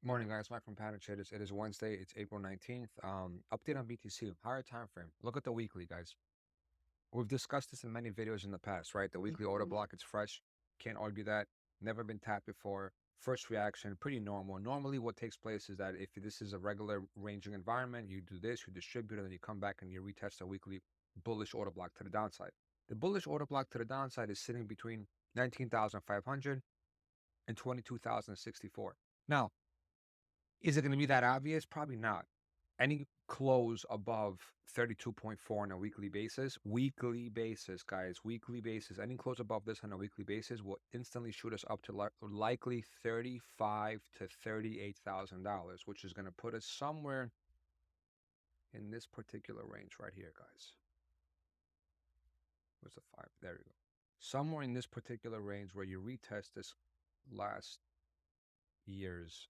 Morning, guys. Mike from Pattern Traders. It is Wednesday. It's April 19th. Update on BTC. Higher time frame. Look at the weekly, guys. We've discussed this in many videos in the past, right? The weekly order block, it's fresh. Can't argue that. Never been tapped before. First reaction, pretty normal. Normally, what takes place is that if this is a regular ranging environment, you do this, you distribute, and then you come back and you retest a weekly bullish order block to the downside. The bullish order block to the downside is sitting between 19,500 and 22,064. Now, is it going to be that obvious? Probably not. Any close above 32.4 on a weekly basis, guys, weekly basis, any close above this on a weekly basis will instantly shoot us up to likely $35,000 to $38,000, which is going to put us somewhere in this particular range right here, guys. Where's the 5? There you go. Somewhere in this particular range where you retest this last year's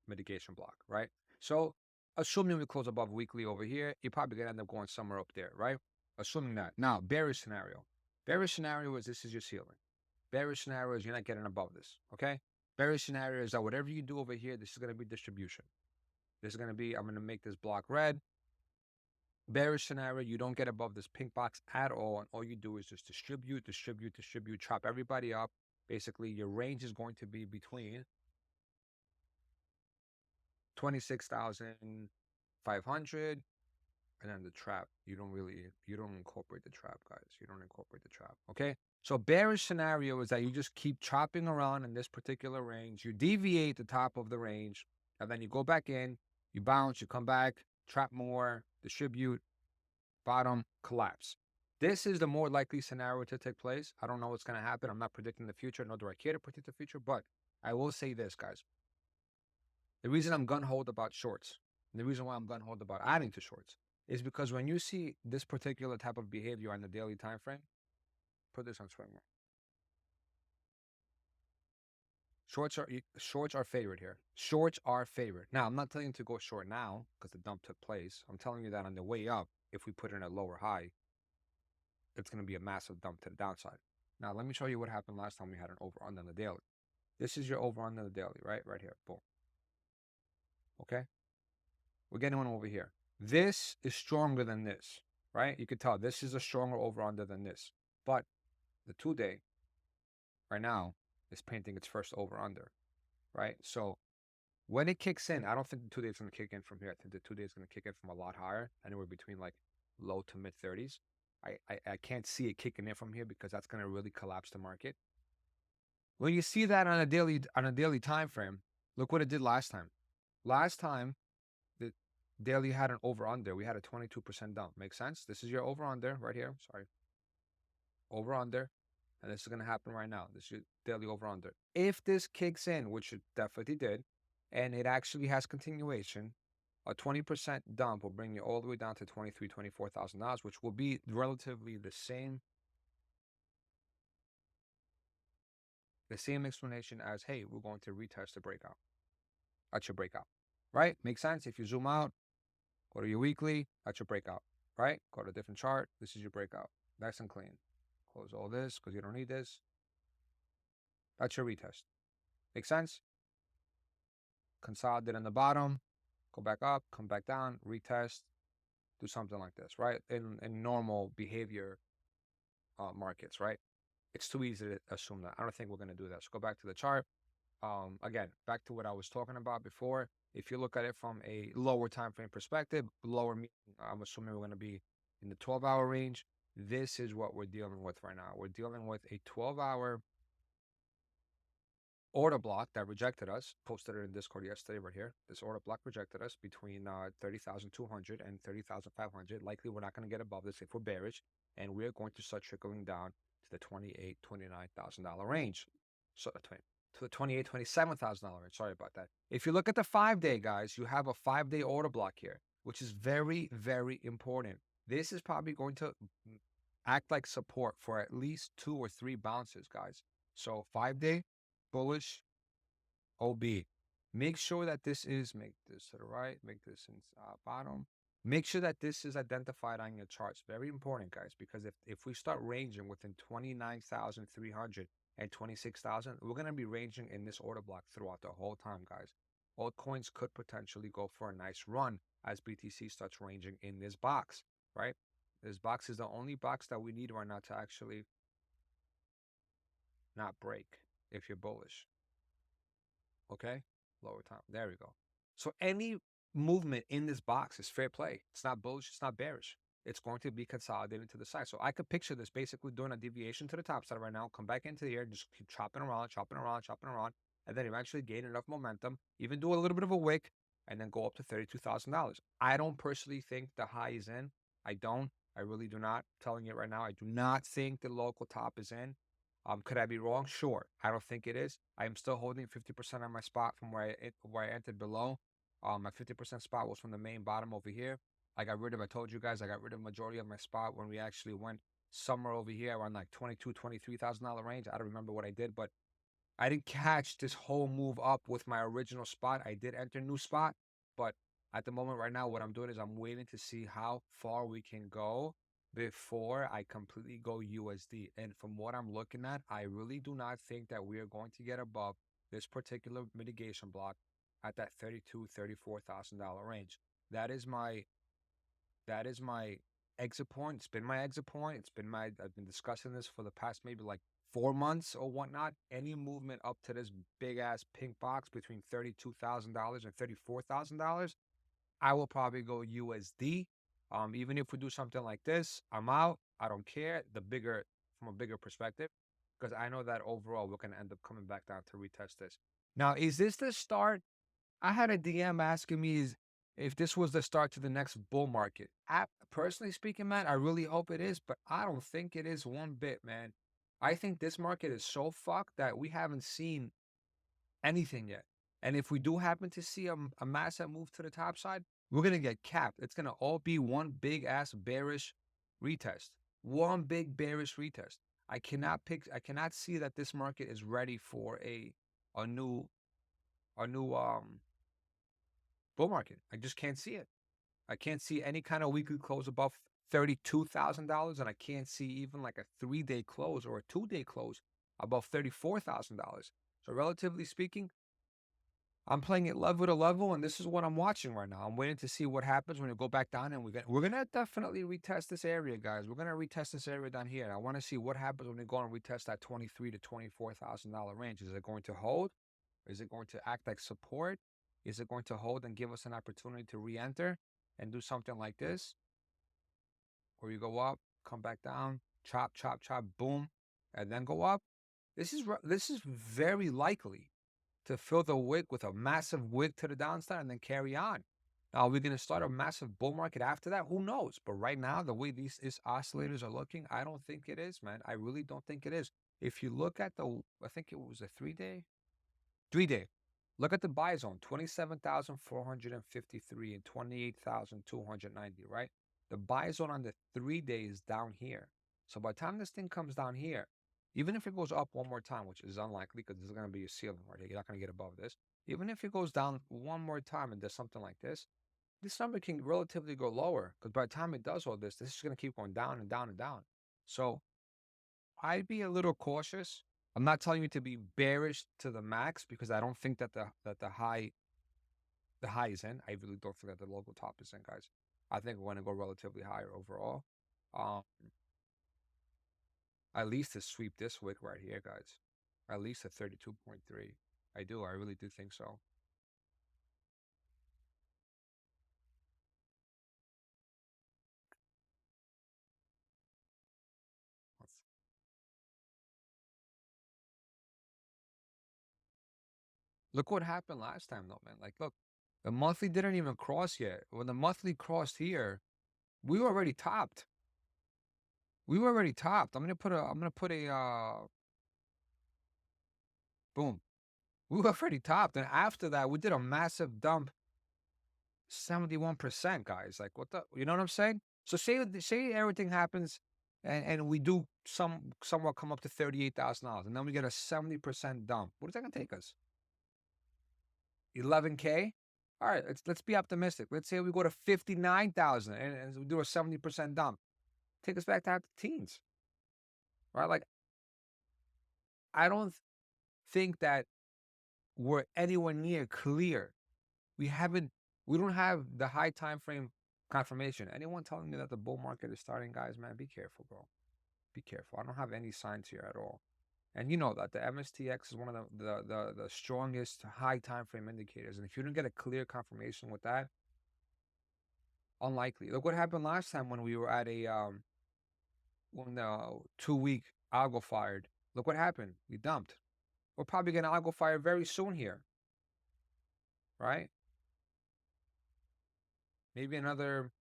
mitigation block, right? So assuming we close above weekly over here, you're probably gonna end up going somewhere up there, right? Assuming that. Now, bearish scenario. Bearish scenario is this is your ceiling. Bearish scenario is you're not getting above this, okay? Bearish scenario is that whatever you do over here, this is gonna be distribution. This is gonna be, I'm gonna make this block red. Bearish scenario, you don't get above this pink box at all, and all you do is just distribute, chop everybody up. Basically, your range is going to be between 26,500 and then the trap. You don't incorporate the trap, guys. You don't incorporate the trap. Okay. So bearish scenario is that you just keep chopping around in this particular range. You deviate the top of the range, and then you go back in, you bounce, you come back, trap more, distribute, bottom, collapse. This is the more likely scenario to take place. I don't know what's going to happen. I'm not predicting the future, nor do I care to predict the future, but I will say this, guys. The reason I'm gun-holed about shorts, and the reason why I'm gun-holed about adding to shorts, is because when you see this particular type of behavior on the daily time frame, put this on swing. Shorts are favored here. Shorts are favored. Now, I'm not telling you to go short now because the dump took place. I'm telling you that on the way up, if we put in a lower high, it's going to be a massive dump to the downside. Now, let me show you what happened last time we had an over-under on the daily. This is your over-under on the daily, right? Right here. Boom. Okay? We're getting one over here. This is stronger than this, right? You could tell this is a stronger over-under than this. But the 2-day right now is painting its first over-under, right? So when it kicks in, I don't think the 2-day is going to kick in from here. I think the 2-day is going to kick in from a lot higher, anywhere between like low to mid 30s. I can't see it kicking in from here because that's going to really collapse the market. When you see that on a daily time frame, look what it did last time. Last time, the daily had an over-under. We had a 22% dump. Makes sense? This is your over-under right here. Sorry. Over-under. And this is going to happen right now. This is your daily over-under. If this kicks in, which it definitely did, and it actually has continuation, a 20% dump will bring you all the way down to $23,000, $24,000, which will be relatively the same explanation as, hey, we're going to retest the breakout. That's your breakout, right? Makes sense? If you zoom out, go to your weekly, that's your breakout, right? Go to a different chart, this is your breakout. Nice and clean. Close all this because you don't need this. That's your retest. Make sense? Consolidate on the bottom, go back up, come back down, retest, do something like this, right? In normal behavior markets, right? It's too easy to assume that. I don't think we're going to do that. So go back to the chart. Again, back to what I was talking about before. If you look at it from a lower time frame perspective, I'm assuming we're going to be in the 12-hour range. This is what we're dealing with right now. We're dealing with a 12-hour order block that rejected us. Posted it in Discord yesterday right here. This order block rejected us between 30,200 and 30,500. Likely we're not going to get above this if we're bearish, and we're going to start trickling down to the $28,000, $29,000 range. So to the $28,000, $27,000 range. Sorry about that. If you look at the 5-day, guys, you have a 5-day order block here, which is very, very important. This is probably going to act like support for at least 2 or 3 bounces, guys. So 5-day, bullish, OB. Make sure that this is, make this to the right, make this in bottom. Make sure that this is identified on your charts. Very important, guys, because if we start ranging within 29,300 and 26,000, we're going to be ranging in this order block throughout the whole time, guys. altcoins could potentially go for a nice run as BTC starts ranging in this box, right? This box is the only box that we need right now to actually not break if you're bullish. Okay? Lower time. There we go. So any movement in this box is fair play. It's not bullish, it's not bearish. It's going to be consolidated to the side. So I could picture this basically doing a deviation to the top side right now, come back into the air, just keep chopping around, chopping around, chopping around, and then eventually gain enough momentum, even do a little bit of a wick, and then go up to $32,000. I don't personally think the high is in. I don't. I really do not. I'm telling you right now, I do not think the local top is in. Could I be wrong? Sure. I don't think it is. I am still holding 50% on my spot from where I entered below. My 50% spot was from the main bottom over here. I told you guys, I got rid of majority of my spot when we actually went somewhere over here around like $23,000 range. I don't remember what I did, but I didn't catch this whole move up with my original spot. I did enter a new spot, but at the moment right now, what I'm doing is I'm waiting to see how far we can go before I completely go USD. And from what I'm looking at, I really do not think that we are going to get above this particular mitigation block at that $34,000 range. That is my exit point. It's been my exit point. I've been discussing this for the past maybe like 4 months or whatnot. Any movement up to this big ass pink box between $32,000 and $34,000, I will probably go USD. Even if we do something like this, I'm out. I don't care. From a bigger perspective, because I know that overall we're gonna end up coming back down to retest this. Now, is this the start? I had a DM asking me if this was the start to the next bull market. Personally speaking, man, I really hope it is, but I don't think it is one bit, man. I think this market is so fucked that we haven't seen anything yet. And if we do happen to see a massive move to the top side, we're going to get capped. It's going to all be one big ass bearish retest. One big bearish retest. I cannot see that this market is ready for a new bull market. I just can't see it. I can't see any kind of weekly close above $32,000, and I can't see even like a 3-day close or a 2-day close above $34,000. So relatively speaking, I'm playing it level to level, and this is what I'm watching right now. I'm waiting to see what happens when we go back down, and we're gonna definitely retest this area, guys. We're gonna retest this area down here. I want to see what happens when we go and retest that $23,000 to $24,000 range. Is it going to hold? Is it going to act like support? Is it going to hold and give us an opportunity to re-enter and do something like this? Where you go up, come back down, chop, chop, chop, boom, and then go up? This is very likely to fill the wick with a massive wick to the downside and then carry on. Now, are we going to start a massive bull market after that? Who knows? But right now, the way these oscillators are looking, I don't think it is, man. I really don't think it is. If you look at I think it was a 3-day 3-day. Look at the buy zone, 27,453 and 28,290, right? The buy zone on the 3-day is down here. So by the time this thing comes down here, even if it goes up one more time, which is unlikely because this is going to be a ceiling right here, you're not going to get above this. Even if it goes down one more time and does something like this number can relatively go lower because by the time it does all this is going to keep going down and down and down. So I'd be a little cautious. I'm not telling you to be bearish to the max because I don't think that the high is in. I really don't think that the local top is in, guys. I think we're going to go relatively higher overall. Um, at least to sweep this wick right here, guys. At least a 32.3. I do. I really do think so. Look what happened last time, though, man. Like, look, the monthly didn't even cross yet. When the monthly crossed here, we were already topped. We were already topped. I'm gonna put a boom. We were already topped. And after that, we did a massive dump, 71%, guys. Like what you know what I'm saying? So say everything happens and we do somewhat come up to $38,000 and then we get a 70% dump. What is that gonna take us? 11K? All right, let's be optimistic. Let's say we go to 59,000 and we do a 70% dump. Take us back to the teens. Right? Like I don't think that we're anywhere near clear We haven't we don't have the high time frame confirmation. Anyone telling me that the bull market is starting, guys, man, be careful, bro. Be careful. I don't have any signs here at all. And you know that the MSTX is one of the strongest high time frame indicators. And if you don't get a clear confirmation with that, unlikely. Look what happened last time when we were at a when the 2 week algo fired. Look what happened. We dumped. We're probably gonna algo fire very soon here, right? Maybe another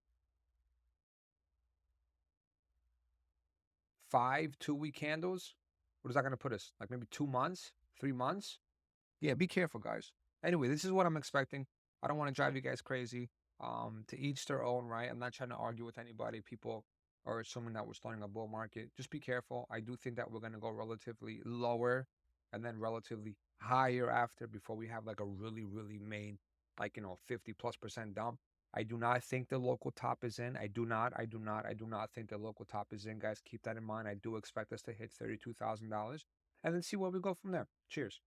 5 2 week candles. What is that gonna put us? Like maybe 2 months, 3 months? Yeah, be careful, guys. Anyway, this is what I'm expecting. I don't want to drive you guys crazy. To each their own, right? I'm not trying to argue with anybody. People are assuming that we're starting a bull market. Just be careful. I do think that we're gonna go relatively lower and then relatively higher after before we have like a really, really main, like 50+% dump. I do not think the local top is in. I do not think the local top is in, guys. Keep that in mind. I do expect us to hit $32,000 and then see where we go from there. Cheers.